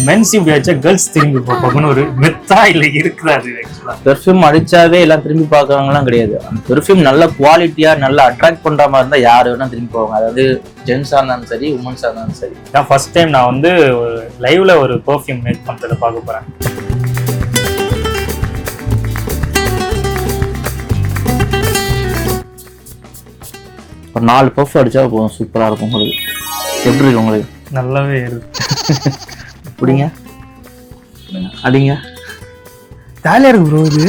Men's இப்படி வச்சா girls திரும்பி பார்ப்பாங்கன்னு ஒரு மெத்தா இல்லை இருக்குதாது. பெர்ஃப்யூம் அடிச்சாவே எல்லாம் திரும்பி பார்க்கறவங்கலாம் கிடையாது. அந்த பெர்ஃப்யூம் நல்ல குவாலிட்டியா நல்லா அட்ராக்ட் பண்ற மாதிரி இருந்தா யாரு வேணா திரும்பி போவாங்க. அதாவது ஜென்ஸா இருந்தாலும் சரி, உமன்ஸா இருந்தாலும் சரி. நான் ஃபர்ஸ்ட் டைம் நான் வந்து ஒரு லைவ்ல ஒரு பெர்ஃப்யூம் மேக் பண்றதை பார்க்க போறேன். ஒரு 4 பஃப் அடிச்சா போதும், சூப்பரா இருக்கும். உங்களுக்கு எப்படி இருக்கு? உங்களுக்கு நல்லாவே இருக்கு. அப்படிங்க அடிங்க. ஜாலியா இருக்கு ப்ரோ. இது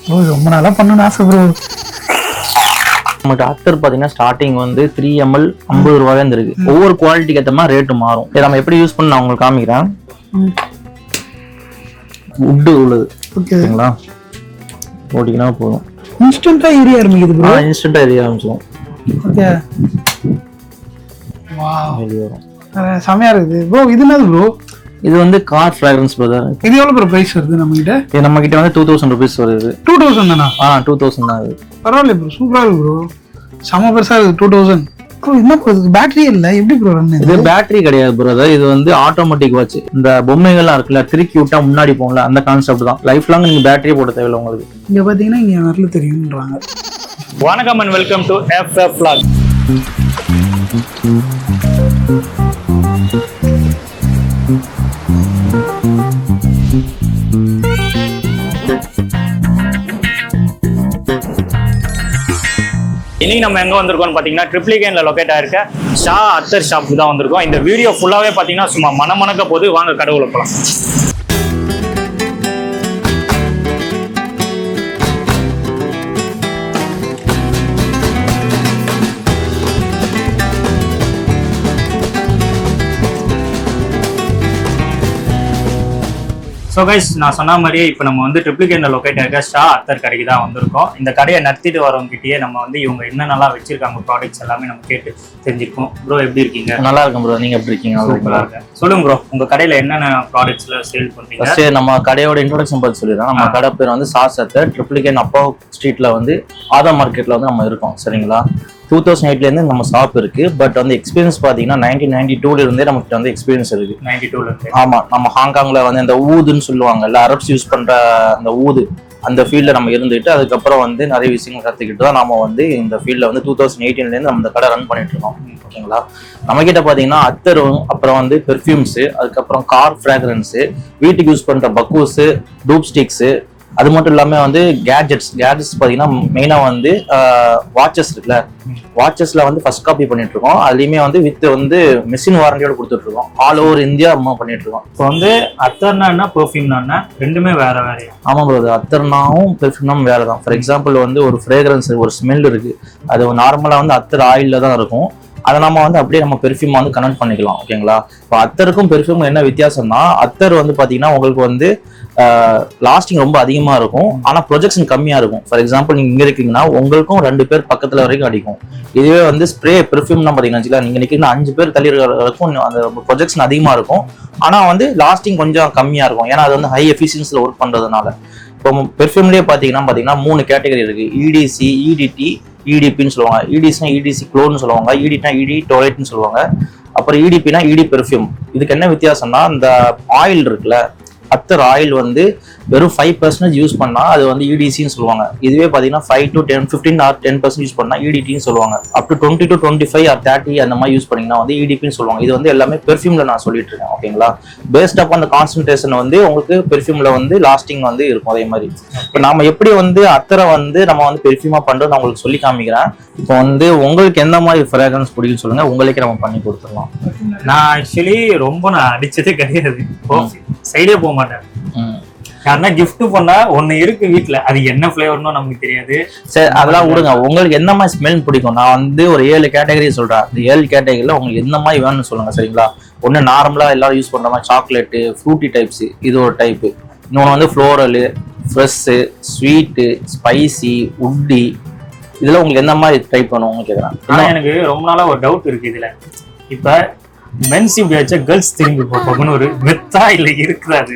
ப்ரோ ரொம்ப நாளா பண்ணணும்னு ஆசை ப்ரோ. நம்மகிட்ட அத்தர் பாத்தீங்கன்னா ஸ்டார்டிங் வந்து 3 ml 50 ரூபாய் தான் இருக்கு. ஒவ்வொரு குவாலிட்டிக்கு ஏற்ற மாதிரி ரேட்டு மாறும். இதை நம்ம எப்படி யூஸ் பண்ண நான் உங்களுக்கு காமிக்கிறேன். உட்டு உள்ளது ஓகேங்களா, போட்டிங்கன்னா போதும். இன்ஸ்டன்டா ஏரியா ஆரம்பிக்குது ப்ரோ. இன்ஸ்டன்டா ஏரியா ஆரம்பிச்சிடும். ஓகே வாவ், வெளிய வரும். செமையா இருக்குது ப்ரோ. இது என்னது ப்ரோ? இது வந்து கார் ஃப்ராக்ரன்ஸ் பிரதர். இது எவ்வளவு ப்ரோ பிரைஸ் வருது நம்ம கிட்ட? இது நம்ம கிட்ட வந்து 2000 ரூபீஸ் வருது. 2000 தானா? 2000 தான். அது பரவாயில்ல ப்ரோ, சூப்பரா இருக்கு ப்ரோ. செம பெருசா இருக்கு. 2000 ப்ரோ. என்ன ப்ரோ பேட்டரி இல்ல, எப்படி ப்ரோ ரன்? இது பேட்டரி கிடையாது பிரதர். இது வந்து ஆட்டோமேட்டிக் வாட்ச். இந்த பொம்மைகள்லாம் இருக்குல்ல, திருக்கி விட்டா முன்னாடி போகல, அந்த கான்செப்ட் தான். லைஃப் லாங் நீங்க பேட்டரியே போட தேவையில்லை உங்களுக்கு. இங்க பாத்தீங்கன்னா இங்க வரல தெரியும்ன்றாங்க. வணக்கம் and welcome to FF Vlog. இன்னைக்கு நம்ம எங்க வந்திருக்கோம்னு பாத்தீங்கன்னா ட்ரிப்ளிகேன்ல லொகேட் ஆயிருக்க ஷா அத்தர் ஷாப்புக்கு தான் வந்திருக்கோம். இந்த வீடியோ ஃபுல்லாவே பாத்தீங்கன்னா சும்மா மனமணக்க போது. வாங்க கடவுளை போலாம். ஸோ கைஸ், நான் சொன்ன மாதிரியே இப்போ நம்ம வந்து ட்ரிப்ளிகேன்ல லொகேட் ஆகிற ஷா அத்தர் கடைக்கு தான் வந்திருக்கோம். இந்த கடையை நடத்திட்டு வரவங்ககிட்டயே நம்ம வந்து இவங்க என்னென்னலாம் வச்சிருக்காங்க ப்ராடக்ட்ஸ் எல்லாமே நம்ம கேட்டு தெரிஞ்சிருக்கோம். ப்ரோ எப்படி இருக்கீங்க? நல்லா இருக்கும் ப்ரோ. நீங்க எப்படி இருக்கீங்க? நல்லா இருக்கேன். சொல்லுங்க ப்ரோ, உங்க கடையில என்னென்ன ப்ராடக்ட்ஸ்ல சேல் பண்றீங்க? ஃபர்ஸ்ட் நம்ம கடையோட இன்ட்ரோடக்ஷன் பத்தி சொல்லிடுறோம். நம்ம கடை பேர் வந்து ஷா அத்தர். ட்ரிப்ளிகேன் அப்பா ஸ்ட்ரீட்ல வந்து ஆதா மார்க்கெட்ல வந்து நம்ம இருக்கோம். சரிங்களா? 2008ல இருந்து நம்ம ஷாப் இருக்கு. பட் வந்து எக்ஸ்பீரியன்ஸ் பாத்தீங்கன்னா 1992ல இருந்தே நமக்கு வந்து எக்ஸ்பீரியன்ஸ் இருக்கு. 92ல இருந்து. ஆமா, நம்ம ஹாங்காங்ல வந்து இந்த ஊதுன்னு சொல்லுவாங்கல்ல, அரப்ஸ் யூஸ் பண்ற அந்த ஊது, அந்த ஃபீல்ட்ல நம்ம இருந்துட்டு அதுக்கப்புறம் வந்து நிறைய விஷயங்கள் கத்துக்கிட்டு தான் நம்ம வந்து இந்த ஃபீல்ட்ல வந்து 2018ல இருந்து நம்ம இந்த கடை ரன் பண்ணிட்டு இருக்கோம். ஓகேங்களா? நம்ம கிட்ட பாத்தீங்கன்னா அத்தரும், அப்புறம் வந்து பெர்ஃப்யூம்ஸ், அதுக்கப்புறம் கார் ஃப்ராக்ரன்ஸ், வீட்டுக்கு யூஸ் பண்ற பக்கூஸ், டூப் ஸ்டிக்ஸ், அது மட்டும் இல்லாம வந்து கேட்ஜெட்ஸ் பாத்தீங்கன்னா மெயினா வந்து வாட்சஸ் இருக்குல்ல, வாட்சஸ்ல வந்து ஃபர்ஸ்ட் காப்பி பண்ணிட்டு இருக்கோம். அதுலயுமே வந்து வித் வந்து மெஷின் வாரண்டியோட கொடுத்துட்டு இருக்கோம். ஆல் ஓவர் இந்தியா பண்ணிட்டு இருக்கோம். இப்போ வந்து அத்தர்னா என்ன, பெர்ஃப்யூம்னா என்ன, ரெண்டுமே வேற வேறையா? ஆமா ப்ரோ, அத்தர்னாவும் பெர்ஃப்யூம்னாவும் வேற தான். ஃபார் எக்ஸாம்பிள் வந்து ஒரு ஃப்ரேக்ரன்ஸ், ஒரு ஸ்மெல் இருக்கு, அது நார்மலா வந்து அத்தர் ஆயில்ல தான் இருக்கும். அதை நம்ம வந்து அப்படியே நம்ம பெர்ஃப்யூம் வந்து கனெக்ட் பண்ணிக்கலாம். ஓகேங்களா? இப்போ அத்தருக்கும் பெர்ஃப்யூம் என்ன வித்தியாசம்னா, அத்தர் வந்து பாத்தீங்கன்னா உங்களுக்கு வந்து லாஸ்டிங் ரொம்ப அதிகமா இருக்கும், ஆனா ப்ரொஜெக்ஷன் கம்மியா இருக்கும். ஃபார் எக்ஸாம்பிள் நீங்க இங்க இருக்கீங்கன்னா உங்களுக்கும் 2 பேர் பக்கத்துல வரைக்கும் அடிக்கும். இதுவே வந்து ஸ்ப்ரே பெர்ஃப்யூம்னா பாத்தீங்கன்னா நீங்க நிக்கிறீங்கன்னா 5 பேர் தள்ளி இருக்கிற அந்த ப்ரொஜெக்ஷன் அதிகமா இருக்கும், ஆனா வந்து லாஸ்டிங் கொஞ்சம் கம்மியா இருக்கும். ஏன்னா அது வந்து ஹை எஃபிஷியன்சில ஒர்க் பண்றதுனால. இப்போ பெர்ஃப்யூம்லயே பாத்தீங்கன்னா 3 கேட்டகரி இருக்கு. EDC, EDT, EDPன்னு சொல்லுவாங்க. EDCனா EDC க்ளோன்னு சொல்லுவாங்க, EDTனா ED டோலேட்னு சொல்லுவாங்க, அப்புறம் EDPனா ED பெர்ஃப்யூம். இதுக்கு என்ன வித்தியாசம்னா, இந்த ஆயில் இருக்குல்ல, அத்தர் ஆயில் வந்து வெறும் 5% யூஸ் பண்ணா அது வந்து EDCன்னு சொல்லுவாங்க. இதுவே பாத்தீங்கன்னா 5 to 10, 15 or 10% யூஸ் பண்ணா EDTன்னு சொல்லுவாங்க. அப் டு 20 to 25 or 30 அந்த மாதிரி யூஸ் பண்ணீங்கன்னா வந்து EDPன்னு சொல்லுவாங்க. இது வந்து எல்லாமே பெர்ஃப்யூம்ல நான் சொல்லிட்டு இருக்கேன். ஓகேங்களா? பேஸ்ட் அப் அந்த கான்சன்ட்ரேஷன் வந்து உங்களுக்கு பெர்ஃப்யூம்ல வந்து லாஸ்டிங் வந்து இருக்கும். அதே மாதிரி இப்போ நாம எப்படி வந்து அத்தரை வந்து நம்ம வந்து பெர்ஃப்யூமா பண்றது நான் உங்களுக்கு சொல்லி காமிக்கிறேன். இப்போ வந்து உங்களுக்கு எந்த மாதிரி ஃப்ராக்ரன்ஸ் பிடிக்குன்னு சொல்லுங்க, உங்களுக்கே நம்ம பண்ணி கொடுத்துடலாம். நான் ஆக்சுவலி நான் அடிச்சதே கிடையாது. சைடே போக மாட்டேன். யாருன்னா கிஃப்ட் பண்ணா ஒண்ணு இருக்கு வீட்டுல, அது என்ன ஃபிளேவர்னு நமக்கு தெரியாது. சரி, அதெல்லாம் விடுங்க. உங்களுக்கு எந்த மாதிரி ஸ்மெல் பிடிக்கும்? நான் வந்து ஒரு 7 கேட்டகரி சொல்றேன். அந்த 7 கேட்டகரியில உங்களுக்கு எந்த மாதிரி வேணும்னு சொல்லுங்க. சரிங்களா? ஒண்ணு நார்மலா எல்லாரும் யூஸ் பண்ற மாதிரி சாக்லேட்டு, ஃப்ரூட்டி டைப்ஸ், இது ஒரு டைப்பு. இன்னொன்று வந்து ஃப்ளோரலு, ஃப்ரெஷ்ஷு, ஸ்வீட்டு, ஸ்பைசி, உட்டி, இதுல உங்களுக்கு எந்த மாதிரி டைப் பண்ணுவோம்னு கேட்குறேன். ஆனா எனக்கு ரொம்ப நாளா ஒரு டவுட் இருக்கு இதுல. இப்ப மென்ஸ் இப்படி வச்சா கேர்ள்ஸ் திரும்பி பார்ப்பாங்கன்னு ஒரு மெத்தா இல்லை இருக்குதாது?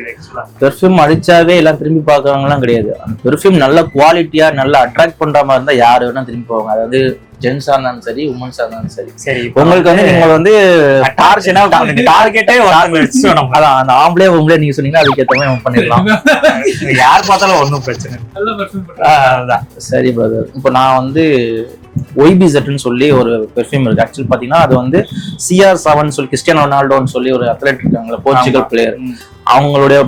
பெர்ஃப்யூம் அடிச்சாவே எல்லாம் திரும்பி பார்க்கறவங்கலாம் கிடையாது. அந்த பெர்ஃப்யூம் நல்ல குவாலிட்டியா நல்லா அட்ராக்ட் பண்ற மாதிரி இருந்தா யாரு வேணா திரும்பி போவாங்க. அதாவது ஜென்ஸா இருந்தாலும் சரி உமன்ஸா இருந்தாலும் சரி. சரி, உங்களுக்கு வந்து நீங்க வந்து டார்கெட்டே அதான் அந்த ஆம்பளே உங்களே நீங்க சொன்னீங்கன்னா அதுக்கேற்ற மாதிரி நம்ம பண்ணிடலாம். யார் பார்த்தாலும் ஒன்றும் பிரச்சனை அதான் சரி பிரதர். இப்போ நான் வந்து ஒய்பிசெட்னு சொல்லி ஒரு பெர்ஃப்யூம் இருக்கு. ஆக்சுவலி பாத்தீங்கன்னா அது வந்து CR7 சொல்லி கிறிஸ்டியானோ ரொனால்டோன்னு சொல்லி ஒரு அத்லெட் இருக்காங்களா, போர்ச்சுகல் பிளேயர், அவங்களுடைய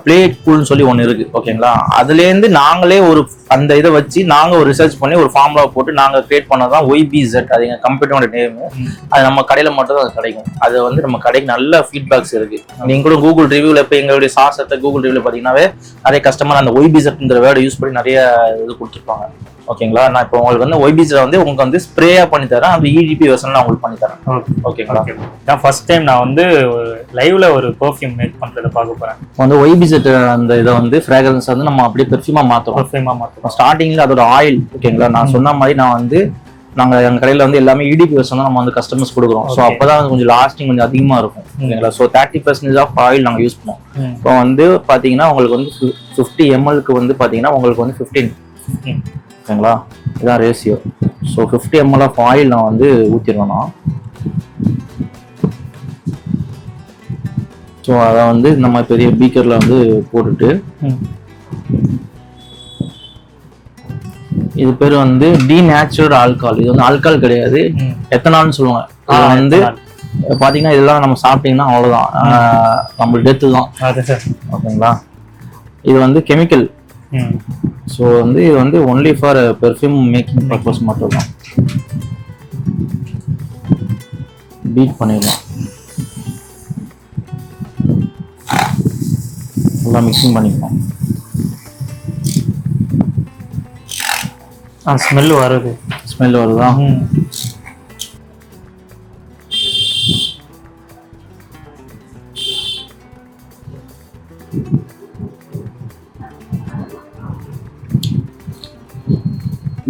பிளே கூல்னு சொல்லி ஒன்று இருக்கு. ஓகேங்களா, அதுல இருந்து நாங்களே ஒரு அந்த இதை வச்சு நாங்க ஒரு ரிசர்ச் பண்ணி ஒரு ஃபார்முலா போட்டு நாங்க கிரியேட் பண்ணதான் OYBZ. அது எங்க கம்பெனியோட நேம். அது நம்ம கடையில மட்டும் தான் அது கிடைக்கும். அது வந்து நம்ம கடைக்கு நல்ல ஃபீட்பேக்ஸ் இருக்கு. நீங்க கூட கூகுள் ரிவ்யூல இப்போ எங்களுடைய சாசத்தை கூகுள் ரிவ்யூல பாத்தீங்கன்னாவே நிறைய கஸ்டமர் அந்த OYBZங்கிற வேர்டை யூஸ் பண்ணி நிறைய இது கொடுத்துருப்பாங்க. ஓகேங்களா, நான் இப்போ உங்களுக்கு வந்து OYBZ வந்து உங்களுக்கு வந்து ஸ்ப்ரேயா பண்ணி தரேன், அந்த EDP வெர்ஷன்ல உங்களுக்கு பண்ணி தரேன். ஓகேங்களா, நான் ஃபர்ஸ்ட் டைம் நான் வந்து லைவ்ல ஒரு பெர்ஃப்யூம் மேக் பண்றதை பார்க்க போறேன். வந்து OYBZ அந்த இதை வந்து ஃப்ராக்ரன்ஸ் வந்து நம்ம அப்படியே பெர்ஃப்யூமா மாத்துறோம். ஸ்டார்டிங்ல அதோட ஆயில். ஓகேங்களா, நான் சொன்ன மாதிரி நான் வந்து நாங்க எங்க கடையில வந்து எல்லாமே EDP வெர்ஷன் நம்ம வந்து கஸ்டமர்ஸ் கொடுக்குறோம். ஸோ அப்பதான் கொஞ்சம் லாஸ்டிங் கொஞ்சம் அதிகமா இருக்கும். ஓகேங்களா, ஸோ 30% ஆஃப் ஆயில் நாங்க யூஸ் பண்ணுவோம். இப்போ வந்து பாத்தீங்கன்னா உங்களுக்கு வந்து 50 ml வந்து பாத்தீங்கன்னா உங்களுக்கு வந்து 15. ஓகேங்களா, இதுதான் ratio. So 50 ml of oil நான் வந்து ஊற்றிடுவேன்னா, ஸோ அதை வந்து நம்ம பெரிய பீக்கர்ல வந்து போட்டுட்டு, இது பேர் வந்து டீநேச்சுரல் ஆல்கஹால். இது வந்து ஆல்கஹால் கிடையாது, எத்தனால்னு சொல்லுவாங்க. இது வந்து பாத்தீங்கன்னா இதெல்லாம் நம்ம சாப்பிட்டீங்கன்னா அவ்வளவுதான், நம்ம டெத்து தான். ஓகேங்களா, இது வந்து கெமிக்கல். ஸோ வந்து இது வந்து only for perfume making purpose மட்டும் தான். பீட் பண்ணிடலாம், நல்லா மிக்சிங் பண்ணிக்கலாம். ஸ்மெல் வருது. ஸ்மெல் வருதா?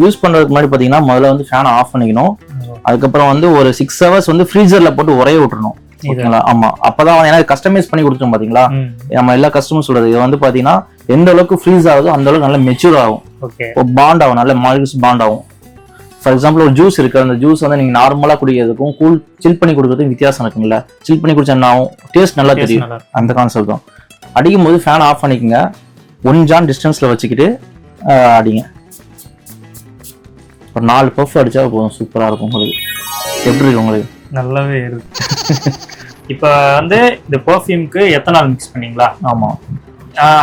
யூஸ் பண்றதுக்கு முன்னாடி பாத்தீங்கன்னா முதல்ல வந்து ஃபேனை ஆஃப் பண்ணிக்கணும். அதுக்கப்புறம் வந்து ஒரு 6 hours வந்து ஃப்ரீசர்ல போட்டு உரைய விட்டுறணும். ஓகேங்களா, ஆமா, அப்பதான் வந்து ஏன்னா கஸ்டமைஸ் பண்ணி கொடுத்துரும். பாத்தீங்களா, நம்ம எல்லா கஸ்டமர் சொல்றது இது வந்து பாத்தீங்கன்னா எந்த அளவுக்கு ஃப்ரீஸ் ஆகுதோ அந்த அளவுக்கு நல்லா மெச்சூர் ஆகும், பாண்ட் ஆகும், நல்ல மாலிகுல்ஸ் பாண்ட் ஆகும். ஃபார் எக்ஸாம்பிள் ஒரு ஜூஸ் இருக்கு, அந்த ஜூஸ் வந்து நீங்க நார்மலா குடிக்கிறதுக்கும் சில் பண்ணி குடிக்கிறதுக்கும் வித்தியாசம் இருக்குங்களா. சில் பண்ணி குடிச்சா என்ன ஆகும், டேஸ்ட் நல்லா தெரியும். அந்த கான்செப்ட் தான். அடிக்கும் போது ஃபேன் ஆஃப் பண்ணிக்கோங்க, 1 ஜான் டிஸ்டன்ஸ்ல வச்சுக்கிட்டு அடிங்க. ஒரு 4 பஃப் அடிச்சா போதும், சூப்பரா இருக்கும். உங்களுக்கு எப்படி இருக்கு? உங்களுக்கு நல்லாவே இருக்கு. இப்ப வந்து இந்த பெர்ஃப்யூம்க்கு எத்தனால் மிக்ஸ் பண்ணீங்களா? ஆமா,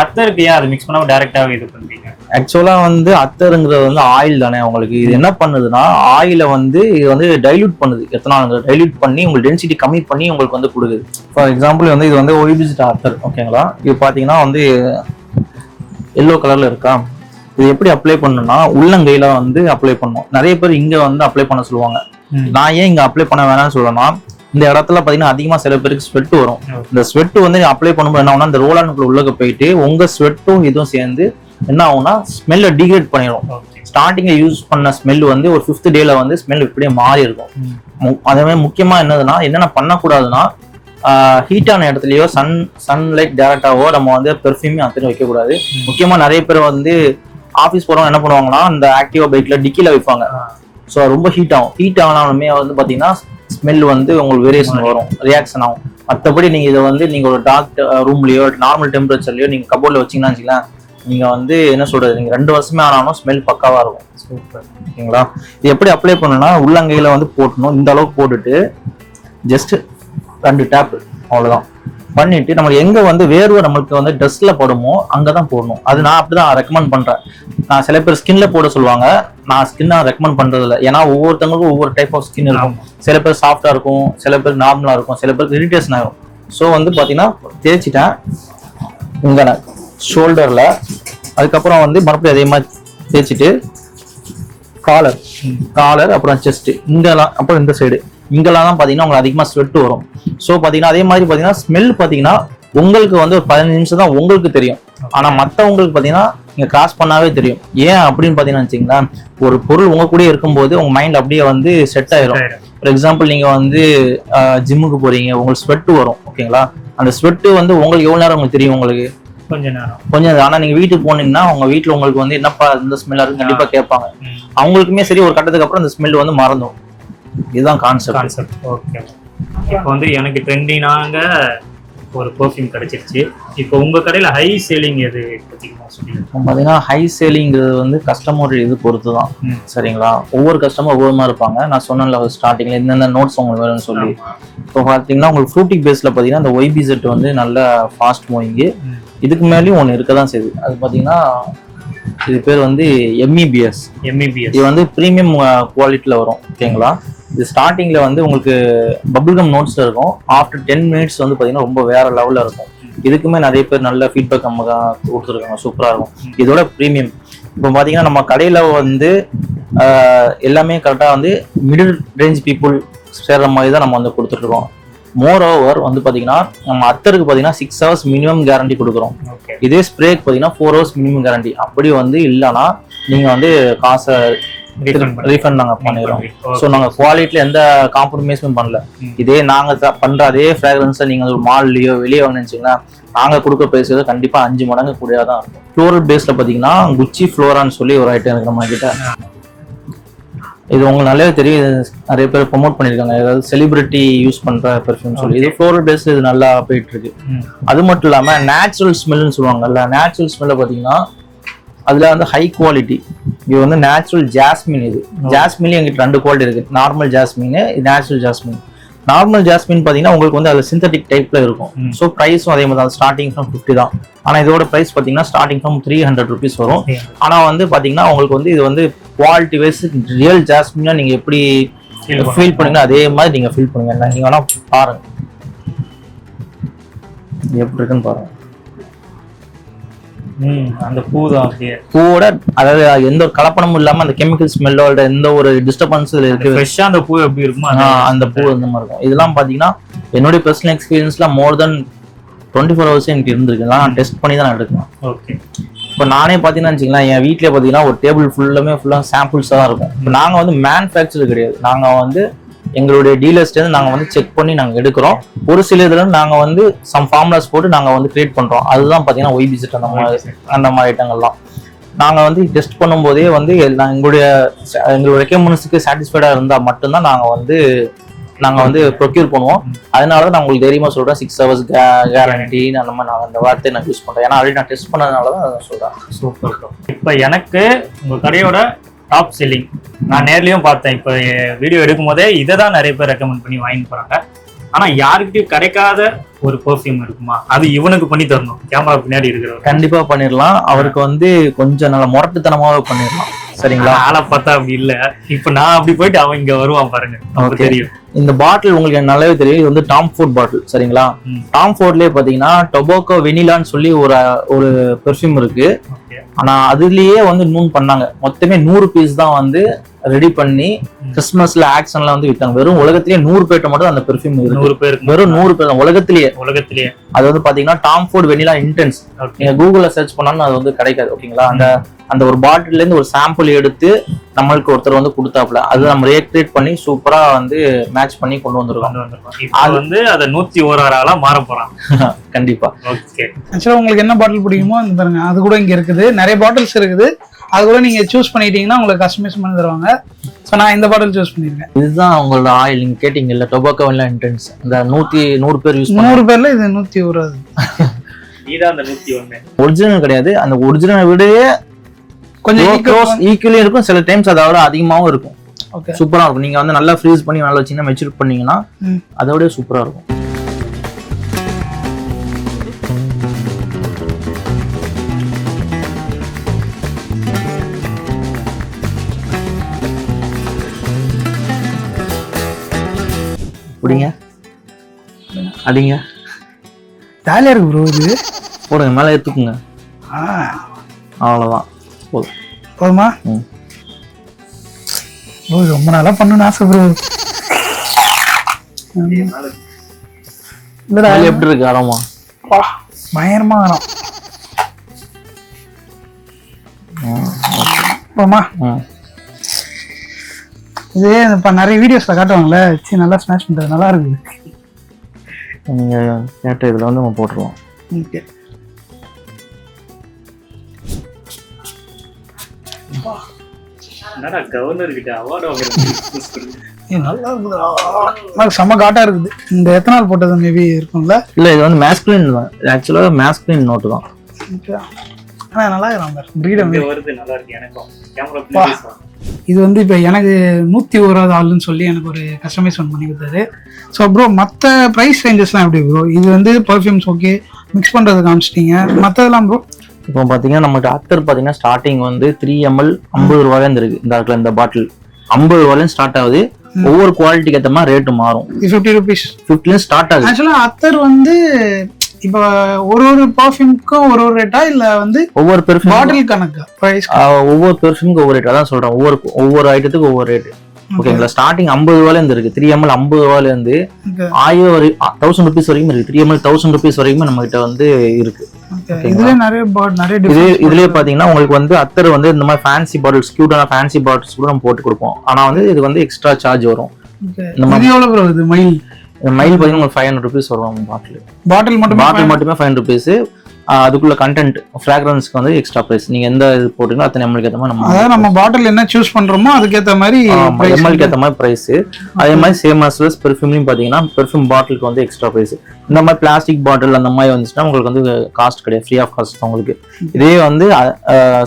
அத்தருக்கு ஏன் அது மிக்ஸ் பண்ணாம டைரக்டாவே இது பண்றீங்க? ஆக்சுவலா வந்து அத்தருங்கிறது வந்து ஆயில் தானே. உங்களுக்கு இது என்ன பண்ணுதுன்னா ஆயில வந்து இது வந்து டைல்யூட் பண்ணுது. எத்தனால் டைல்யூட் பண்ணி உங்களுக்கு டென்சிட்டி கம்மி பண்ணி உங்களுக்கு வந்து கொடுக்குது. ஃபார் எக்ஸாம்பிள் வந்து இது வந்து OYBZ அத்தர். ஓகேங்களா, இது பாத்தீங்கன்னா வந்து எல்லோ கலர்ல இருக்கா. இது எப்படி அப்ளை பண்ணணும்னா உள்ளங்கையில வந்து அப்ளை பண்ணணும். நிறைய பேர் இங்க வந்து அப்ளை பண்ண சொல்லுவாங்க. நான் ஏன் இங்க அப்ளை பண்ண வேணாம்னு சொல்றேன்னா, இந்த இடத்துல பாத்தீங்கன்னா அதிகமா சில பேருக்கு ஸ்வெட் வரும். இந்த ஸ்வெட் வந்து அப்ளை பண்ணும்போது என்ன ஆகும்னா, இந்த ரோலானுக்குள்ள உள்ளக போயிட்டு உங்க ஸ்வெட்டும் இதுவும் சேர்ந்து என்ன ஆகும்னா ஸ்மெல்ல டிகிரேட் பண்ணிடும். ஸ்டார்டிங்ல யூஸ் பண்ண ஸ்மெல் வந்து ஒரு 5th டேல வந்து ஸ்மெல் இப்படியே மாறி இருக்கும். அதே மாதிரி முக்கியமா என்னதுன்னா, என்னென்ன பண்ணக்கூடாதுன்னா, ஹீட்டான இடத்துலயோ சன்லைட் டேரக்டாவோ நம்ம வந்து பெர்ஃப்யூமே அத்தனை வைக்கக்கூடாது. முக்கியமா நிறைய பேர் வந்து ஆஃபீஸ் போறவங்க என்ன பண்ணுவாங்கன்னா, இந்த ஆக்டிவா பைக்ல டிக்கில வைப்பாங்க. ஸோ ரொம்ப ஹீட் ஆகும். ஹீட் ஆனாலுமே வந்து பாத்தீங்கன்னா ஸ்மெல் வந்து உங்களுக்கு வேரியேஷன் வரும், ரியாக்ஷன் ஆகும். மற்றபடி நீங்க இதை வந்து நீங்க ஒரு டார்க் ரூம்லயோ நார்மல் டெம்பரேச்சர்லயோ நீங்க கபோர்ட்ல வச்சீங்கன்னா வச்சுக்கலாம், நீங்க வந்து என்ன சொல்றது, நீங்க 2 வருஷமே ஆனாலும் ஸ்மெல் பக்காவா இருக்கும். ஓகேங்களா, இது எப்படி அப்ளை பண்ணணும்னா உள்ளங்கையில வந்து போட்டணும். இந்த அளவுக்கு போட்டுட்டு ஜஸ்ட் 2 டேப் அவ்வளவுதான் பண்ணிட்டு, நம்மளுக்கு எங்க வந்து வேர்வை நம்மளுக்கு வந்து ட்ரெஸ்ல போடுமோ அங்கதான் போடணும். அது நான் அப்படிதான் ரெக்கமெண்ட் பண்றேன். நான் சில பேர் ஸ்கின்ல போட சொல்லுவாங்க, நான் ஸ்கின்ன ரெக்கமெண்ட் பண்றது இல்லை. ஏன்னா ஒவ்வொருத்தவங்களுக்கும் ஒவ்வொரு டைப் ஆஃப் ஸ்கின் இருக்கும். சில பேர் சாஃப்டா இருக்கும், சில பேர் நார்மலா இருக்கும், சில பேருக்கு இரிட்டேஷன் ஆகும். ஸோ வந்து பாத்தீங்கன்னா தேய்ச்சிட்டேன் இங்க ஷோல்டர்ல, அதுக்கப்புறம் வந்து மறுபடியும் அதே மாதிரி தேய்ச்சிட்டு காலர் அப்புறம் செஸ்ட் இங்கெல்லாம், அப்புறம் இந்த சைடு இங்கெல்லாம் தான் பாத்தீங்கன்னா உங்களுக்கு அதிகமா ஸ்வெட் வரும். ஸோ பாத்தீங்கன்னா அதே மாதிரி பாத்தீங்கன்னா ஸ்மெல் பாத்தீங்கன்னா உங்களுக்கு வந்து ஒரு 15 நிமிஷம் தான் உங்களுக்கு தெரியும். ஆனா மத்தவங்களுக்கு பாத்தீங்கன்னா நீங்க கிராஸ் பண்ணாவே தெரியும். ஏன் அப்படின்னு பாத்தீங்கன்னா வச்சுங்களேன், ஒரு பொருள் உங்க கூட இருக்கும்போது உங்க மைண்ட் அப்படியே வந்து செட் ஆயிரும். ஃபார் எக்ஸாம்பிள் நீங்க வந்து ஜிம்முக்கு போறீங்க, உங்களுக்கு ஸ்வெட் வரும். ஓகேங்களா, அந்த ஸ்வெட் வந்து உங்களுக்கு எவ்வளவு நேரம் உங்களுக்கு தெரியும், உங்களுக்கு கொஞ்சம். ஆனா நீங்க வீட்டுக்கு போனீங்கன்னா உங்க வீட்டுல உங்களுக்கு வந்து என்னப்பா இந்த ஸ்மெல் இருக்கு கண்டிப்பா கேட்பாங்க. அவங்களுக்குமே சரி ஒரு கட்டத்துக்கு அப்புறம் இந்த ஸ்மெல் வந்து மறந்துடும். இதுதான் கான்செப்ட். ஓகே. இப்போ வந்து எனக்கு ட்ரெண்டினாங்க ஒரு பெர்ஃப்யூம் கிடைச்சிருச்சு. இப்போ உங்க கடையில ஹை சேலிங் எது பாத்தீங்கன்னா ஹை சேலிங்கிறது வந்து கஸ்டமர் இது பொறுத்து தான். சரிங்களா, ஒவ்வொரு கஸ்டமர் ஒவ்வொரு மாதிரி இருப்பாங்க. நான் சொன்னேன்ல ஸ்டார்டிங்ல இந்த நோட்ஸ் உங்களுக்கு வேணும்னு சொல்லி. இப்போ பாத்தீங்கன்னா உங்களுக்கு ஃப்ரூட்டிக் பேஸ்ல பாத்தீங்கன்னா இந்த YBZ வந்து நல்ல ஃபாஸ்ட் மூவிங். இதுக்கு மேலேயும் ஒன்று இருக்க தான் செய்யுது. அது பாத்தீங்கன்னா இது பேர் வந்து MEBS. இது வந்து ப்ரீமியம் குவாலிட்டியில வரும். ஓகேங்களா, இது ஸ்டார்டிங்ல வந்து உங்களுக்கு பபிள்கம் நோட்ஸ்ல இருக்கும். ஆஃப்டர் 10 மினிட்ஸ் வந்து பாத்தீங்கன்னா ரொம்ப வேற லெவல்ல இருக்கும். இதுக்குமே நிறைய பேர் நல்ல ஃபீட்பேக் நம்ம கொடுத்துருக்காங்க, சூப்பரா இருக்கும். இதோட ப்ரீமியம் இப்போ பாத்தீங்கன்னா நம்ம கடையில வந்து எல்லாமே கரெக்டா வந்து மிடில் ரேஞ்ச் பீப்புள் சேர்ற மாதிரி தான் நம்ம வந்து கொடுத்துட்டு இருக்கோம். மோர் ஓவர் வந்து பாத்தீங்கன்னா நம்ம அத்தருக்கு பாத்தீங்கன்னா 6 hours மினிமம் கேரண்டி கொடுக்குறோம். இதே ஸ்ப்ரேக்கு பாத்தீங்கன்னா 4 hours மினிமம் கேரண்டி. அப்படி வந்து இல்லைன்னா நீங்க வந்து காசை ரீஃபண்ட் நாங்க பண்ணிடுறோம். ஸோ நாங்க குவாலிட்டியில எந்த காம்ப்ரமைஸும் பண்ணல. இதே நாங்க பண்ற அதே ஃப்ராக்ரன்ஸை நீங்க ஒரு மால்லயோ வெளியே வாங்கினீங்கன்னா நாங்க கொடுக்க பிரைஸ் கண்டிப்பா 5 மடங்கு கூடியா தான் இருக்கும். ஃப்ளோரல் பேஸ்ல பாத்தீங்கன்னா குச்சி ஃப்ளோரான்னு சொல்லி ஒரு ஐட்டம் இருக்கு நம்ம கிட்ட. இது உங்களுக்கு நல்லாவே தெரியும், நிறைய பேர் ப்ரொமோட் பண்ணிருக்காங்க. ஏதாவது செலிபிரிட்டி யூஸ் பண்ற பெர்ஃப்யூம் சொல்லி. இது ஃப்ளோரல் பேஸ்ல இது நல்லா போயிட்டு இருக்கு. அது மட்டும் இல்லாம நேச்சுரல் ஸ்மெல்னு சொல்லுவாங்கல்ல, நேச்சுரல் ஸ்மெல்ல பாத்தீங்கன்னா அதுல வந்து ஹை குவாலிட்டி. இது வந்து நேச்சுரல் ஜாஸ்மின். இது ஜாஸ்மின்ல எங்கிட்ட 2 குவாலிட்டி இருக்கு. Normal jasmine, natural jasmine. Normal jasmine பாத்தீங்கன்னா உங்களுக்கு வந்து அதுல சிந்தட்டிக் டைப்ல இருக்கும். ஸோ பிரைஸும் அதே மாதிரி தான், ஸ்டார்டிங் ஃப்ரம் 50 தான். ஆனா இதோட பிரைஸ் பாத்தீங்கன்னா ஸ்டார்டிங் ஃப்ரம் 300 rupees வரும். ஆனா வந்து பாத்தீங்கன்னா உங்களுக்கு வந்து இது வந்து குவாலிட்டி வைஸ் ரியல் ஜாஸ்மினா நீங்க எப்படி ஃபீல் பண்ணீங்கன்னா அதே மாதிரி நீங்க ஃபீல் பண்ணுவீங்க. நீங்க வேணா பாருங்க எப்படி இருக்குன்னு பாருங்க. அந்த பூ தான் பூவோட அதாவது எந்த ஒரு கலப்படமும் இல்லாம அந்த கெமிக்கல் ஸ்மெல்லோட எந்த ஒரு டிஸ்டர்பன்ஸ் இருக்கு. ஃப்ரெஷ்ஷா அந்த பூ எப்படி இருக்குமோ அந்த பூ இந்த மாதிரி இருக்கும். இதெல்லாம் பாத்தீங்கன்னா என்னுடைய பர்சனல் எக்ஸ்பீரியன்ஸ்ல மோர் தென் 24 hours எனக்கு இருந்திருக்கு. நான் டெஸ்ட் பண்ணி தான் எடுக்கணும். ஓகே. இப்போ நானே பாத்தீங்கன்னா வச்சுக்கலாம், என் வீட்லயே பாத்தீங்கன்னா ஒரு டேபிள் ஃபுல்லா சாம்பிள்ஸ் தான் இருக்கும். இப்போ நாங்க வந்து மேனுஃபேக்சர் கிடையாது. நாங்க வந்து எங்களுடைய டீலர்ஸ்ல இருந்து நாங்க வந்து செக் பண்ணி நாங்க எடுக்கிறோம். ஒரு சில இதுல நாங்க வந்து சம் ஃபார்முலாஸ் போட்டு நாங்க வந்து கிரியேட் பண்றோம். அதுதான் பாத்தீங்கன்னா YBZ அந்த மாதிரி ஐட்டங்கள்லாம் நாங்க வந்து டெஸ்ட் பண்ணும்போதே வந்து எங்களுடைய ரெக்கமெண்டேஷனுக்கு சாட்டிஸ்ஃபைடா இருந்தா மட்டும்தான் நாங்க வந்து ப்ரொக்யூர் பண்ணுவோம். அதனாலதான் நான் உங்களுக்கு தைரியமா சொல்றேன் 6 hours கேரண்டி அந்த மாதிரி நான் அந்த வார்த்தையை நான் யூஸ் பண்றேன். ஏன்னா ஆல்ரெடி நான் டெஸ்ட் பண்ணதுனாலதான் சொல்றேன். சூப்பர். இப்போ எனக்கு உங்க கடையோட டாப் செல்லிங் நான் நேர்லயும் பார்த்தேன். இப்போ வீடியோ எடுக்கும் போதே இதை தான் நிறைய பேர் ரெக்கமெண்ட் பண்ணி வாங்கிட்டு போறாங்க. ஆனா யாருக்கிட்டையும் கிடைக்காத ஒரு பெர்ஃப்யூம் இருக்குமா? அது இவனுக்கு பண்ணி தரணும். கேமரா பின்னாடி இருக்கிறவர் கண்டிப்பா பண்ணிடலாம். அவருக்கு வந்து கொஞ்சம் நல்ல முரட்டுத்தனமாவே பண்ணிடலாம். சரிங்களா, ஆளை பார்த்தா அப்படி இல்ல. இப்ப நான் அப்படி போயிட்டு அவன் இங்க வருவான் பாருங்க, தெரியும். இந்த பாட்டில் உங்களுக்கு நல்லாவே தெரியும். இது வந்து டாம் ஃபோர்ட் பாட்டில். சரிங்களா, டாம் ஃபோர்ட்லயே பாத்தீங்கன்னா டொபாக்கோ வெனிலான்னு சொல்லி ஒரு பெர்ஃப்யூம் இருக்கு. ஆனா அதுலயே வந்து இன்னும் பண்ணாங்க. மொத்தமே 100 பீஸ் தான் வந்து ரெடி பண்ணி கிறிஸ்துமஸ்ல ஆக்ஷன்ல வந்து வித்தாங்க. வெறும் உலகத்திலேயே 100 பேர்ட்ட மட்டும் அந்த பெர்ஃப்யூம் இருக்கு. 100 பேருக்கு வெறும் 100 பேர் உலகத்திலேயே. அது வந்து பாத்தீங்கன்னா டாம் ஃபோர்ட் வெனிலா இன்டென்ஸ். நீங்க கூகுள்ல சர்ச் பண்ணாலும் அது வந்து கிடைக்காது. ஓகேங்களா, அந்த ஒரு பாட்டில இருந்து ஒரு சாம்பிள் எடுத்து நம்மளுக்கு ஒருத்தர் வந்து கொடுத்தாப்புல அது நம்ம ரீக்ரியேட் பண்ணி சூப்பரா வந்து மேட்ச் பண்ணி கொண்டு வந்திருக்கோம். அது வந்து அதை 101 ஆளா மாற போறான். கண்டிப்பா. ஓகே. ஆக்சுவலா உங்களுக்கு என்ன பாட்டில் பிடிக்குமோ இந்த பாருங்க, அது கூட இங்க இருக்குது. நிறைய பாட்டில்ஸ் இருக்குது. அது கூட நீங்க சூஸ் பண்ணிட்டீங்கன்னா உங்களுக்கு கஸ்டமைஸ் பண்ணி தருவாங்க. ஸோ நான் இந்த பாட்டில் சூஸ் பண்ணிருக்கேன். இதுதான் உங்களோட ஆயில். நீங்க கேட்டீங்கல்ல டொபாக்கோ வெனிலா இன்டென்ஸ். இந்த 100 பேர் யூஸ் 100 பேர்ல இது 101. நீதான் அந்த 101. ஒரிஜினல் கிடையாது. அந்த ஒரிஜினல் விடையே கொஞ்சம் ஈக்குவலி இருக்கும். சில டைம்ஸ் அதோட அதிகமாகவும் இருக்கும். சூப்பரா இருக்கும். நீங்க வந்து நல்லா ஃப்ரீஸ் பண்ணி நல்லா வச்சீங்கன்னா மெச்சூர் பண்ணீங்கன்னா அதோட சூப்பரா இருக்கும். புடிங்க அடிங்க. ஜாலியா இருக்கு ப்ரோ. இது போடுங்க, மேலே ஏத்துக்குங்க. அவ்வளவுதான், போதுமா? ரொம்ப நாளா பண்ணணும்னு ஆசை ப்ரோ. எப்படி இருக்கு ஆரமா? பயங்கரமா வரும். போமா? இது இப்ப நிறைய வீடியோஸ்ல காட்டுவாங்கல்ல, நல்லா ஸ்மாஷ் பண்றது நல்லா இருக்குது. நீங்க கேட்ட இதுல வந்து நம்ம போட்டுருவோம். ஓகே. என்னடா கவர்னர் கிட்ட அவார்டு நல்லா இருக்குதுடா, செம்ம காட்டா இருக்குது. இந்த எத்தனை நாள் போட்டது மேபி இருக்கும்ல? இல்ல இது வந்து மேஸ்குலின் தான், ஆக்சுவலா மேஸ்குலின் நோட்டு தான். ஆனா நல்லா இருக்கிறாங்க ஃப்ரீடம் வருது, நல்லா இருக்கு. எனக்கும் கேமரா இது வந்து இப்போ எனக்கு 101வது ஆளுன்னு சொல்லி எனக்கு ஒரு கஸ்டமைஸ் ஒன் பண்ணி கொடுத்தாரு. ஸோ ப்ரோ மற்ற ப்ரைஸ் ரேஞ்சஸ்லாம் எப்படி ப்ரோ? இது வந்து பர்ஃப்யூம்ஸ் ஓகே மிக்ஸ் பண்ணுறது காமிச்சிட்டீங்க, மற்றதெல்லாம் ப்ரோ? இப்போ பார்த்தீங்கன்னா நம்மகிட்ட அத்தர் பார்த்தீங்கன்னா ஸ்டார்டிங் வந்து 3 ml 50 ரூபாயிலேருந்து இருக்கு. இந்த இடத்துல இந்த பாட்டில் 50 ரூபாயிலேருந்து ஸ்டார்ட் ஆகுது. ஒவ்வொரு குவாலிட்டிக்கு ஏற்ற மாதிரி ரேட்டு மாறும். 50 rupees 50லேருந்து ஸ்டார்ட் ஆகுது. ஆக்சுவலாக அத்தர் வந்து இப்போ ஒரு பர்ஃப்யூம்க்கும் ஒரு ரேட்டா இல்ல வந்து ஒவ்வொரு பெர்ஃப்யூம் பாட்டில் கணக்கா பிரைஸ்? ஒவ்வொரு பெர்ஃப்யூமுக்கு ஒவ்வொரு ரேட். அதான் சொல்றேன், ஒவ்வொரு ஐட்டத்துக்கு ஒவ்வொரு ரேட். ஓகேங்களா? ஸ்டார்டிங் 50 ரூபாயிலேருந்து இருக்கு. 3 ml 50 ரூபாயிலேருந்து 1000 rupees வரைக்கும் இருக்கு. 3 ml 1000 rupees வரைக்கும் நம்ம கிட்ட வந்து இருக்கு. இதுல நிறைய இதுலயே பாத்தீங்கன்னா உங்களுக்கு வந்து அத்தர் வந்து இந்த மாதிரி ஃபேன்சி பாட்டில்ஸ், கியூட்டான ஃபேன்சி பாட்டில்ஸ் கூட நம்ம போட்டு கொடுப்போம். ஆனா வந்து இது வந்து எக்ஸ்ட்ரா சார்ஜ் வரும். இது எவ்வளவு ப்ரோ? இது மைல் பாத்தீங்கன்னா உங்களுக்கு 500 rupees வரும். பாட்டில் மட்டுமே 500 rupees. அதுக்குள்ள கண்டென்ட் ஃப்ராக்ரன்ஸ்க்கு வந்து எக்ஸ்ட்ரா பிரைஸ். நீங்க எந்த இது போட்டீங்களோ அத்தனை எம்எல்க்கு ஏற்ற மாதிரி நம்ம பாட்டில் என்ன சூஸ் பண்றோமோ அதுக்கேற்ற மாதிரி எம்எல்க்கு ஏற்ற மாதிரி பிரைஸ். அதே மாதிரி சேம் அஸ் வெல் பெர்ஃப்யூம்லையும் பாத்தீங்கன்னா பெர்ஃப்யூம் பாட்டிலுக்கு வந்து எக்ஸ்ட்ரா பிரைஸ். இந்த மாதிரி பிளாஸ்டிக் பாட்டில் அந்த மாதிரி வந்துச்சுன்னா உங்களுக்கு வந்து காஸ்ட் கிடையாது, ஃப்ரீ ஆஃப் காஸ்ட் உங்களுக்கு. இதே வந்து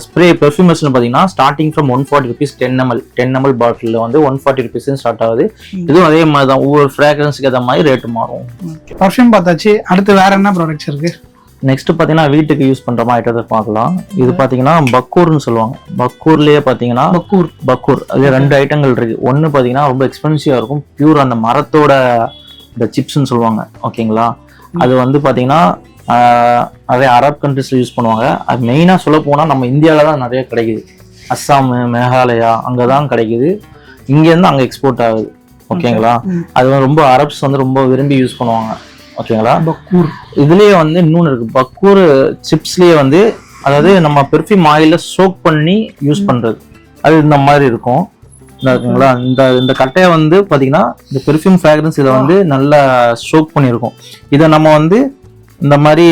ஸ்ப்ரே பெர்ஃப்யூமர்ஸ்னு பாத்தீங்கன்னா ஸ்டார்டிங் ஃப்ரம் 140 rupees 10 ml பாட்டில் வந்து 140 rupees ஸ்டார்ட் ஆகுது. இதுவும் அதே மாதிரி தான், ஒவ்வொரு ஃப்ராக்ரன்ஸ்க்கு ஏற்ற மாதிரி ரேட்டு மாறும். பர்ஃப்யூம் பார்த்தாச்சு, அடுத்து வேற என்ன ப்ராடக்ட்ஸ் இருக்கு? நெக்ஸ்ட் பாத்தீங்கன்னா வீட்டுக்கு யூஸ் பண்ற மாதிரி ஐட்டத்தை பார்க்கலாம். இது பாத்தீங்கன்னா பக்கூர்னு சொல்லுவாங்க. பக்கூர்லயே பாத்தீங்கன்னா பக்கூர் அதுல 2 ஐட்டங்கள் இருக்கு. ஒன்னு பாத்தீங்கன்னா ரொம்ப எக்ஸ்பென்சிவா இருக்கும், பியூர் அந்த மரத்தோட இந்த சிப்ஸ்ன்னு சொல்லுவாங்க. ஓகேங்களா? அது வந்து பாத்தீங்கன்னா நிறைய அரப் கண்ட்ரிஸ்ல யூஸ் பண்ணுவாங்க. அது மெயினா சொல்ல போனா நம்ம இந்தியாவில தான் நிறைய கிடைக்குது. அஸ்ஸாம், மேகாலயா அங்கதான் கிடைக்குது. இங்க இருந்து அங்க எக்ஸ்போர்ட் ஆகுது. ஓகேங்களா? அது ரொம்ப அரப்ஸ் வந்து ரொம்ப விரும்பி யூஸ் பண்ணுவாங்க. ஓகேங்களா? பக்கூர் இதுலயே வந்து இன்னொன்னு இருக்கு. பக்கூர் சிப்ஸ்லயே வந்து அதாவது நம்ம பெர்ஃப்யூம் ஆயில சோக் பண்ணி யூஸ் பண்றது. அது இந்த மாதிரி இருக்கும். ஓகேங்களா? இந்த கட்டையை வந்து பாத்தீங்கன்னா இந்த பெர்ஃப்யூம் ஃப்ராக்ரன்ஸ் இதை வந்து நல்லா சோக் பண்ணியிருக்கும். இதை நம்ம வந்து இந்த மாதிரி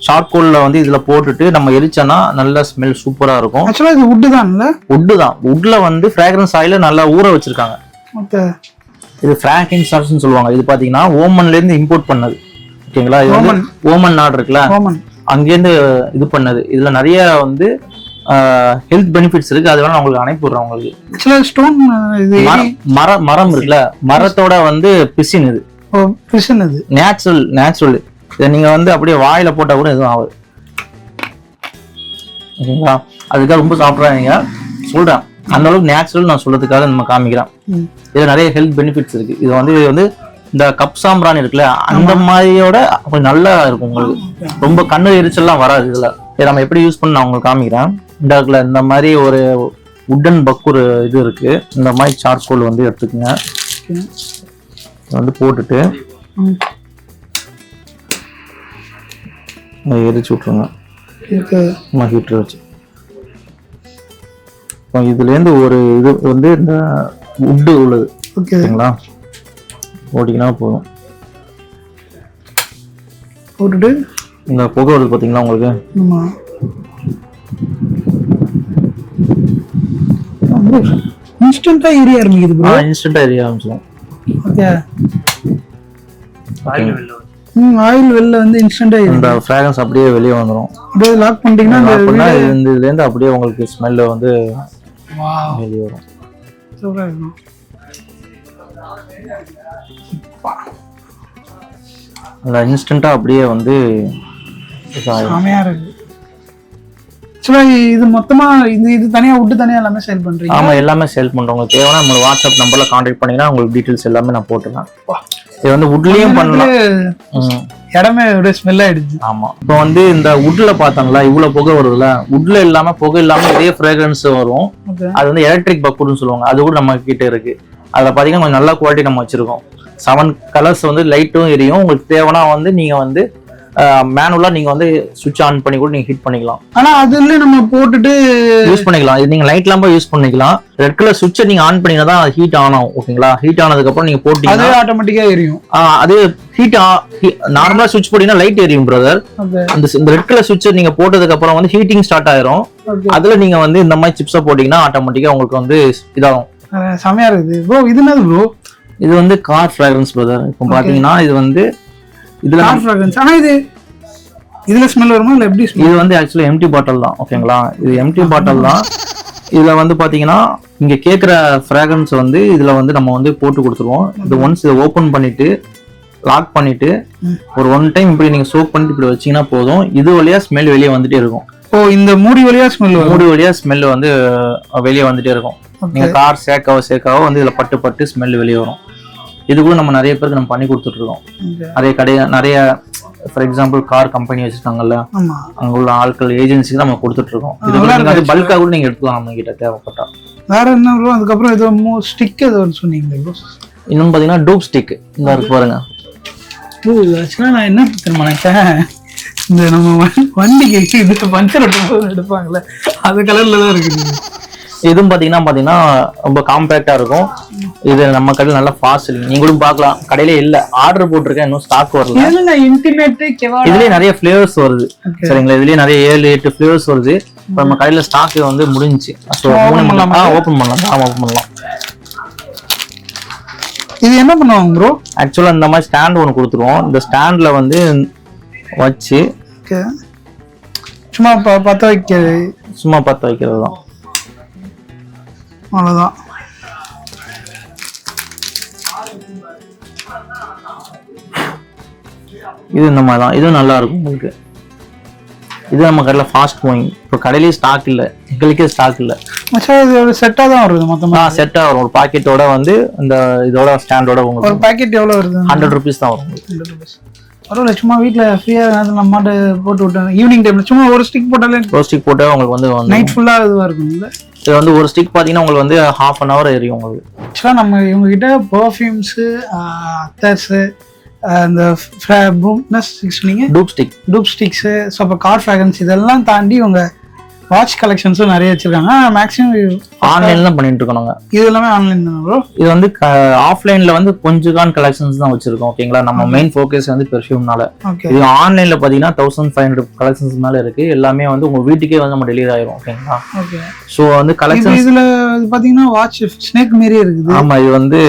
சார்கோல்ல வந்து இதுல போட்டுட்டு நம்ம எரிச்சோன்னா நல்ல ஸ்மெல் சூப்பரா இருக்கும். ஆக்சுவலா இது வுட் தான் இல்ல? வுட் தான். வுட்ல வந்து ஃப்ராக்ரன்ஸ் ஆயில நல்லா ஊற வச்சிருக்காங்க. இது ஃப்ராங்கின்சன்ஸ்னு சொல்லுவாங்க. இது பாத்தீங்கன்னா ஓமன்ல இருந்து இம்போர்ட் பண்ணது. ஓகேங்களா? இது வந்து ஓமன் நாடு இருக்குல்ல, அங்கேருந்து இது பண்ணது. இதுல நிறைய வந்து ஹெல்த் பெனிஃபிட்ஸ் இருக்கு. அது வேணா உங்களுக்கு அனுப்பிடுறேன் உங்களுக்கு. ஸ்டோன் மரம் இருக்குல்ல, மரத்தோட வந்து பிசின். இது நேச்சுரல். இதை நீங்க வந்து அப்படியே வாயில போட்டா கூட எதுவும் ஆகுது. ஓகேங்களா? அதுக்காக ரொம்ப சாப்பிட்றாங்க சொல்றேன். அந்த அளவுக்கு நேச்சுரல் நான் சொல்றதுக்காக நம்ம காமிக்கிறேன். இதுல நிறைய ஹெல்த் பெனிஃபிட்ஸ் இருக்கு. இது வந்து இந்த கப் சாம்பிராணி இருக்குல்ல, அந்த மாதிரியோட கொஞ்சம் நல்லா இருக்கும் உங்களுக்கு. ரொம்ப கண்ணு எரிச்சல்லாம் வராது இதுல. இதை நம்ம எப்படி யூஸ் பண்ண நான் உங்களுக்கு காமிக்கிறேன். இந்த மாதிரி ஒரு உட்டன் பக்கூர் இது இருக்கு. இந்த மாதிரி சார்கோல் வந்து எடுத்துக்கங்க. வந்து போட்டுட்டு எரிச்சு விட்டுருங்க. ஹீட்டர் வச்சு இதுல இருந்து ஒரு இது வந்து இந்த உட்டு உள்ளது. ஓகேங்களா? போட்டிங்கன்னா போதும். போட்டுட்டு இந்த புகை வருது பாத்தீங்களா உங்களுக்கு? இன்ஸ்டன்ட்டா எரிய ஆரம்பிக்குது ப்ரோ. இன்ஸ்டன்ட்டா எரிய ஆரம்பிச்சிடும். ஓகே. ஆயில் வெளில வந்து இன்ஸ்டன்ட்டா இந்த ஃப்ராக்ரன்ஸ் அப்படியே வெளியே வந்துரும். அப்படியே லாக் பண்ணிட்டீங்கன்னா இதுல இருந்து அப்படியே உங்களுக்கு ஸ்மெல் வந்து வெளியே வரும். சூப்பரா இருக்கும். அந்த இன்ஸ்டன்ட்டா அப்படியே வந்து செமையா இருக்கு. இது மொத்தமா இது தனியா விட்டு தனியா எல்லாமே சேல் பண்றீங்க? ஆமா, எல்லாமே சேல் பண்றோம். உங்களுக்கு தேவைன்னா நம்ம வாட்ஸ்அப் நம்பர்ல கான்டாக்ட் பண்ணீங்கன்னா உங்களுக்கு டீடைல்ஸ் எல்லாமே நான் போட்டுறேன். இது வந்து வுட்லயும் பண்ணலாம். இடமே ஒரு ஸ்மெல் ஆயிடுச்சு. ஆமா. இப்போ வந்து இந்த வுட்ல பாத்தாங்களா இவ்வளவு புகை வருதுல, வுட்ல இல்லாம புகை இல்லாம இதே ஃப்ராக்ரன்ஸ் வரும். அது வந்து எலக்ட்ரிக் பக்கூர்னு சொல்லுவாங்க. அது கூட நம்ம கிட்ட இருக்கு. அதுல பாத்தீங்கன்னா கொஞ்சம் நல்ல குவாலிட்டி நம்ம வச்சிருக்கோம். 7 கலர்ஸ் வந்து லைட்டும் எரியும். உங்களுக்கு தேவைன்னா வந்து நீங்க வந்து மேனுவலா நீங்க வந்து சுவிட்ச் ஆன் பண்ணி கூட நீங்க ஹீட் பண்ணிக்கலாம். ஆனா அதுல நம்ம போட்டுட்டு யூஸ் பண்ணிக்கலாம். இது நீங்க லைட் லாம்பா யூஸ் பண்ணிக்கலாம். ரெட் கலர் சுவிட்சை நீங்க ஆன் பண்ணீங்கன்னா தான் அது ஹீட் ஆன் ஆகும். ஓகேங்களா? ஹீட் ஆனதுக்கு அப்புறம் நீங்க போட்டீங்கன்னா அது ஆட்டோமேட்டிக்கா எரியும். அது ஹீட் நார்மலா சுவிட்ச் போட்டீங்கன்னா லைட் எரியும் பிரதர். இந்த ரெட் கலர் சுவிட்சை நீங்க போட்டதுக்கு அப்புறம் வந்து ஹீட்டிங் ஸ்டார்ட் ஆயிரும். அதுல நீங்க வந்து இந்த மாதிரி சிப்ஸை போட்டீங்கன்னா ஆட்டோமேட்டிக்கா உங்களுக்கு வந்து இதாகும். செமையா இருக்குது ப்ரோ. இது என்னது ப்ரோ? இது வந்து கார் ஃப்ராக்ரன்ஸ் பிரதர். இப்போ பாத்தீங்கன்னா இது வந்து இதுல கார் ஃப்ராக்ரன்ஸ். ஆனா இதுல ஸ்மெல் வருமா இல்ல எப்படி? இது வந்து ஆக்சுவலி எம்டி பாட்டில் தான். ஓகேங்களா, இது எம்டி பாட்டில் தான். இதுல வந்து பாத்தீங்கன்னா இங்க கேட்குற ஃப்ராக்ரன்ஸ் வந்து இதுல வந்து நம்ம வந்து போட்டு கொடுத்துருவோம். இது ஒன்ஸ் இதை ஓப்பன் பண்ணிட்டு லாக் பண்ணிட்டு ஒரு 1 டைம் இப்படி நீங்க சோக் பண்ணிட்டு இப்படி வச்சீங்கன்னா போதும். இது வழியா ஸ்மெல் வெளியே வந்துட்டே இருக்கும். ஓ, இந்த மூடி வழியா ஸ்மெல் வரும். மூடி வழியா ஸ்மெல் வந்து வெளியே வந்துட்டே இருக்கும். நீங்க கார் சேர்க்காவோ வந்து இதுல பட்டு ஸ்மெல் வெளியே வரும். இது கூட நம்ம நிறைய பேருக்கு நம்ம பண்ணி கொடுத்துட்டு இருக்கோம். நிறைய ஃபார் எக்ஸாம்பிள் கார் கம்பெனி வச்சிருக்காங்கல்ல, அங்க உள்ள ஆட்கள் ஏஜென்சிக்கு நம்ம கொடுத்துட்டு இருக்கோம். இது கூட நீங்க பல்கா கூட நீங்க எடுத்துக்கலாம் நம்ம கிட்ட தேவைப்பட்டா. வேற என்ன ப்ரோ? அதுக்கப்புறம் ஏதோ ஸ்டிக் ஏதோ சொன்னீங்க ப்ரோ. இன்னும் பாத்தீங்கன்னா டூப் ஸ்டிக் இந்த இருக்கு பாருங்க. ஆக்சுவலா நான் என்ன தெரியுமா நினைச்சேன், இந்த நம்ம வண்டிக்கு இது பஞ்சர் எடுப்பாங்கல்ல அது கலர்ல தான் இருக்குது. இதுவும் பாத்தீங்கன்னா ரொம்ப காம்பேக்டா இருக்கும். இது நம்ம கடையில் நல்லா ஃபாஸ்ட் நீங்களும் பார்க்கலாம். கடையில இல்ல, ஆர்டர் போட்டிருக்கேன், இன்னும் ஸ்டாக் வரல. இதுலயே நிறைய ஃபிளேவர்ஸ் வருது சரிங்களா. இதுலயே நிறைய 7-8 ஃபிளேவர்ஸ் வருது. இப்போ நம்ம கடையில ஸ்டாக் வந்து முடிஞ்சிச்சு. ஓபன் பண்ணலாம். ஓபன் பண்ணலாம். இது என்ன பண்ணுவாங்க ப்ரோ? ஆக்சுவலா இந்த மாதிரி ஸ்டாண்ட் ஒன்று கொடுத்துருவோம். இந்த ஸ்டாண்ட்ல வந்து வச்சு சும்மா பத்த வைக்கிறது தான். அவ்வளவுதான். இது இந்த மாதிரி தான். இதுவும் நல்லா இருக்கும் உங்களுக்கு. இது நம்ம கடையில் ஃபாஸ்ட் மூவிங். இப்போ கடையிலேயே ஸ்டாக் இல்லை, எங்களுக்கே ஸ்டாக் இல்லை. இது செட்டாக தான் வருது மொத்தமாக? செட்டாக வரும். ஒரு பாக்கெட்டோட வந்து இந்த இதோட ஸ்டாண்டோட உங்களுக்கு ஒரு பாக்கெட் எவ்வளோ வருது? 100 rupees தான் வரும். 100 rupees. பரவாயில்ல, சும்மா வீட்டில் ஃப்ரீயாக நம்ம போட்டு விட்டேன். ஈவினிங் டைம்ல சும்மா ஒரு ஸ்டிக் போட்டாலே உங்களுக்கு வந்து நைட் ஃபுல்லாக இதுவாக இருக்கும். இல்லை இது வந்து ஒரு ஸ்டிக் பார்த்தீங்கன்னா உங்களுக்கு வந்து 1/2 hour எரியும் உங்களுக்கு. ஆக்சுவலாக நம்ம இவங்ககிட்ட பர்ஃப்யூம்ஸு, அத்தர்ஸு, அந்த சொன்னீங்க டூப் ஸ்டிக்ஸு, ஸோ அப்போ கார் ஃப்ராக்ரன்ஸ் இதெல்லாம் தாண்டி இவங்க வாட்ச் கலெக்ஷன்ஸும் நிறைய வச்சிருக்காங்க. மேக்ஸிமம் ஆன்லைன்ல தான் பண்ணிட்டு இருக்கோம் நாங்க. இது எல்லாமே ஆன்லைன் தான் ப்ரோ. இது வந்து ஆஃப்லைன்ல வந்து கொஞ்சம் கலெக்ஷன்ஸ் தான் வச்சிருக்கோம். ஓகேங்களா, நம்ம மெயின் ஃபோக்கஸ் வந்து பெர்ஃப்யூம்னால. இது ஆன்லைன்ல பாத்தீங்கன்னா 1500 கலெக்ஷன்ஸ் மேல இருக்கு. எல்லாமே வந்து உங்க வீட்டுக்கே வந்து நம்ம டெலிவரி ஆயிரும். ஓகேங்களா. சோ வந்து கலெக்ஷன் இதுல பாத்தீங்கன்னா வாட்ச் ஸ்னேக் மாதிரியே இருக்குது. ஆமா, இது வந்து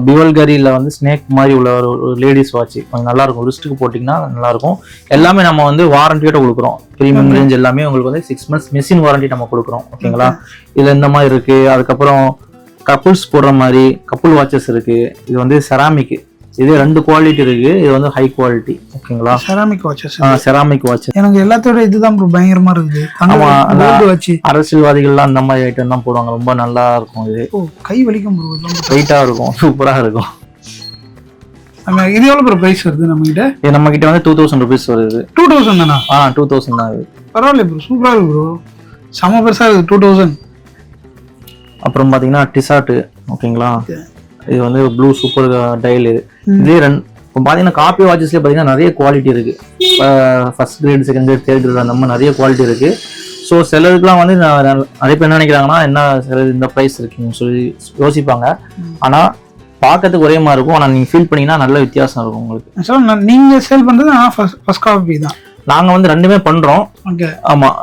பிவல்கரியில வந்து ஸ்னேக் மாதிரி உள்ள ஒரு லேடிஸ் வாட்ச். கொஞ்சம் நல்லா இருக்கும். ரிஸ்ட்டுக்கு போட்டீங்கன்னா நல்லா இருக்கும். எல்லாமே நம்ம வந்து வாரண்டியோட கொடுக்குறோம். பிரீமியம் ரேஞ்ச் எல்லாமே உங்களுக்கு வந்து 6 months மெஷின் வாரண்டி நம்ம கொடுக்குறோம். ஓகேங்களா. இதுல இந்த மாதிரி இருக்கு. அதுக்கப்புறம் கப்புள்ஸ் போடுற மாதிரி கப்புள் வாட்சஸ் இருக்கு. இது வந்து செராமிக். இது 2 குவாலிட்டி இருக்கு. இது வந்து ஹை குவாலிட்டி. ஓகேங்களா. Ceramic watches. செராமிக் வாட்ச் எனக்கு எல்லாத்தோட இதுதான் பயங்கரமா இருக்குது. அரசியல்வாதிகள்லாம் அந்த மாதிரி ஐட்டம் தான் போடுவாங்க. ரொம்ப நல்லா இருக்கும். இது கை வலிக்கும், வெயிட்டா இருக்கும், சூப்பரா இருக்கும். இது எவ்வளவு பிரைஸ் வருது நம்ம கிட்ட? இது நம்ம கிட்ட வந்து 2000 rupees வருது. 2000 தானா? 2000 தான் இது. பரவாயில்ல ப்ரோ, சூப்பரா இருக்கு ப்ரோ. செம பெருசா இருக்கு. 2000. அப்புறம் பாத்தீங்கன்னா டிஷர்ட். ஓகேங்களா. இது வந்து ப்ளூ சூப்பர் டைல். இதே இப்போ பாத்தீங்கன்னா காப்பி வாட்சஸ்ல பாத்தீங்கன்னா நிறைய குவாலிட்டி இருக்கு. First grade, second grade, third grade அந்த மாதிரி நிறைய குவாலிட்டி இருக்கு. ஸோ சிலருக்குலாம் வந்து நிறைய பேர் என்ன நினைக்கிறாங்கன்னா, என்ன சிலர் இந்த ப்ரைஸ் இருக்குன்னு சொல்லி யோசிப்பாங்க. ஆனா பார்க்கறதுக்கு ஒரே மாதிரி இருக்கும். ஆனால் நீங்கள் ஃபீல் பண்ணீங்கன்னா நல்ல வித்தியாசம் இருக்கும் உங்களுக்கு. ஸோ நீங்கள் சேல் பண்ணுறது ஃபர்ஸ்ட் காப்பி தான்? நாங்கள் வந்து ரெண்டுமே பண்ணுறோம். ஓகே. ஆமாம்,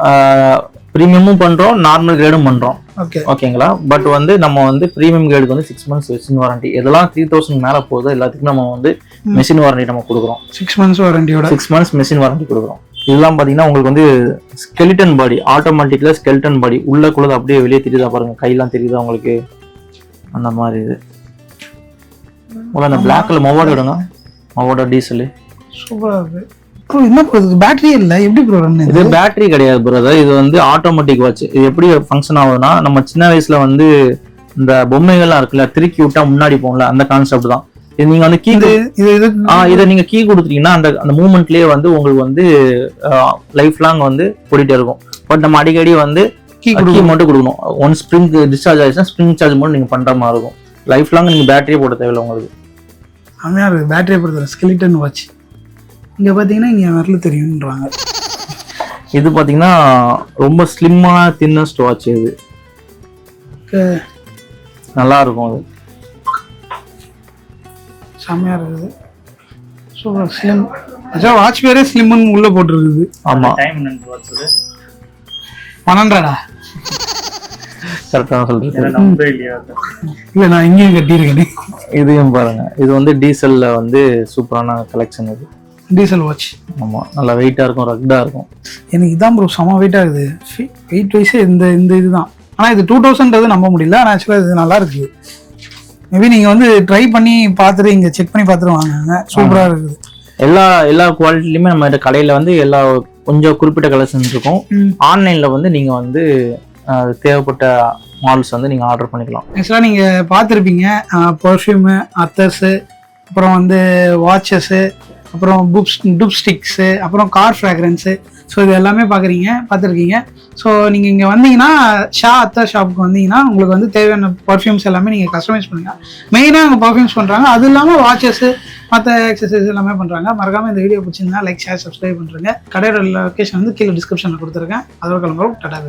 ப்ரீமியமும் பண்ணுறோம், நார்மல் கிரேடும் பண்ணுறோம். ஓகே. ஓகேங்களா. பட் வந்து நம்ம வந்து ப்ரீமியம் கிரேடுக்கு வந்து 6 months மெஷின் வாரண்டி. எதெல்லாம் 3000 மேலே போகுதோ எல்லாத்துக்கும் நம்ம வந்து மெஷின் வாரண்டி நம்ம கொடுக்குறோம். 6 months வாரண்டியோட 6 months மெஷின் வாரண்டி கொடுக்குறோம். இதெல்லாம் பார்த்தீங்கன்னா உங்களுக்கு வந்து ஸ்கெலிட்டன் பாடி, ஆட்டோமேட்டிக்கில் ஸ்கெலிட்டன் பாடி உள்ளக்குள்ளது அப்படியே வெளியே தெரியுதா பாருங்க, கையெல்லாம் தெரியுதா உங்களுக்கு, அந்த மாதிரி. இது அந்த பிளாக்ல மொவோட விடுங்க, மொவோட டீசல் சூப்பரா இருக்கு. ப்ரோ என்ன ப்ரோ இது பேட்டரி இல்ல, எப்படி ப்ரோ ரன்? இது பேட்டரி கிடையாது பிரதர், இது வந்து ஆட்டோமேட்டிக் வாட்ச். இது எப்படி ஃபங்க்ஷன் ஆகுதுன்னா, நம்ம சின்ன வயசுல வந்து இந்த பொம்மைகள்லாம் இருக்குல்ல, திருக்கி விட்டா முன்னாடி போகல, அந்த கான்செப்ட் தான் இது. நீங்க வந்து கீ இதை நீங்க கீ கொடுத்துட்டீங்கன்னா அந்த மூவ்மெண்ட்லயே வந்து உங்களுக்கு வந்து லைஃப் லாங் வந்து போயிட்டே இருக்கும். பட் நம்ம அடிக்கடி வந்து கீ மட்டும் கொடுக்கணும். ஒன் ஸ்ப்ரிங் டிஸ்சார்ஜ் ஆயிடுச்சுன்னா ஸ்ப்ரிங் சார்ஜ் மட்டும் நீங்க பண்ற மாதிரி இருக்கும். லைஃப் லாங் நீங்க பேட்டரியே போட தேவையில்லை உங்களுக்கு. செம்மையா இருக்கு பேட்டரியை பொறுத்தவரை. ஸ்கெலிட்டன் வாட்ச் இங்க பாத்தீங்கன்னா இங்க வரல தெரியும்ன்றாங்க. இது பாத்தீங்கன்னா ரொம்ப ஸ்லிம்மான தின்னஸ்ட் வாட்ச். இது நல்லா இருக்கும். அது செம்மையா இருக்குது. Super slim. அச்சா வாட்ச் பேரே ஸ்லிம்னு உள்ள போட்டுருக்குது. ஆமா. டைம் என்னன்னு வாட்ச் 1200 கரெக்டாக சொல்றேன். நம்பவே இல்லையா? இல்லை நான் இங்கேயும் கட்டியிருக்கேன். இதையும் பாருங்க, இது வந்து டீசல்ல வந்து சூப்பரான கலெக்ஷன் இது. Diesel watch. ஆமா, நல்லா வெயிட்டா இருக்கும், ரக்டா இருக்கும். எனக்கு இதான் ப்ரோ செம வெயிட் ஆகுது. வெயிட் வைஸே இந்த இதுதான். ஆனால் இது 2000 நம்ப முடியல. ஆனால் ஆக்சுவலாக இது நல்லா இருக்குது. மேபி நீங்கள் வந்து ட்ரை பண்ணி பார்த்துட்டு இங்கே செக் பண்ணி பார்த்துட்டு வாங்க. சூப்பராக இருக்குது. எல்லா குவாலிட்டிலையுமே நம்ம கடையில் வந்து எல்லா கொஞ்சம் குறிப்பிட்ட கலெக்ஷன் இருக்கும். ஆன்லைனில் வந்து நீங்கள் வந்து தேவைப்பட்ட மாடல்ஸ் வந்து நீங்கள் ஆர்டர் பண்ணிக்கலாம். ஆக்சுவலாக நீங்கள் பார்த்துருப்பீங்க பர்ஃப்யூமு, அத்தர்ஸு, அப்புறம் வந்து வாட்சஸ்ஸு, அப்புறம் டூப் ஸ்டிக்ஸு, அப்புறம் கார் ஃப்ராக்ரன்ஸு. ஸோ இது எல்லாமே பார்த்துருக்கீங்க. ஸோ நீங்கள் இங்கே வந்தீங்கன்னா அத்தர் ஷாப்புக்கு வந்தீங்கன்னா உங்களுக்கு வந்து தேவையான பர்ஃப்யூம்ஸ் எல்லாமே நீங்கள் கஸ்டமைஸ் பண்ணுங்கள். மெயினாக அங்கே பர்ஃப்யூம்ஸ் பண்ணுறாங்க. அது இல்லாமல் வாட்சஸ்ஸு, மற்ற எக்ஸசைஸ் எல்லாமே பண்ணுறாங்க. மறக்காமல் இந்த வீடியோ பிடிச்சிருந்தா லைக், ஷேர், சப்ஸ்கிரைப் பண்ணுறேங்க. கடையோட லொக்கேஷன் வந்து கீழே டிஸ்கிரிப்ஷனில் கொடுத்துருக்கேன். அதோட கிளம்புறோம். டாடா.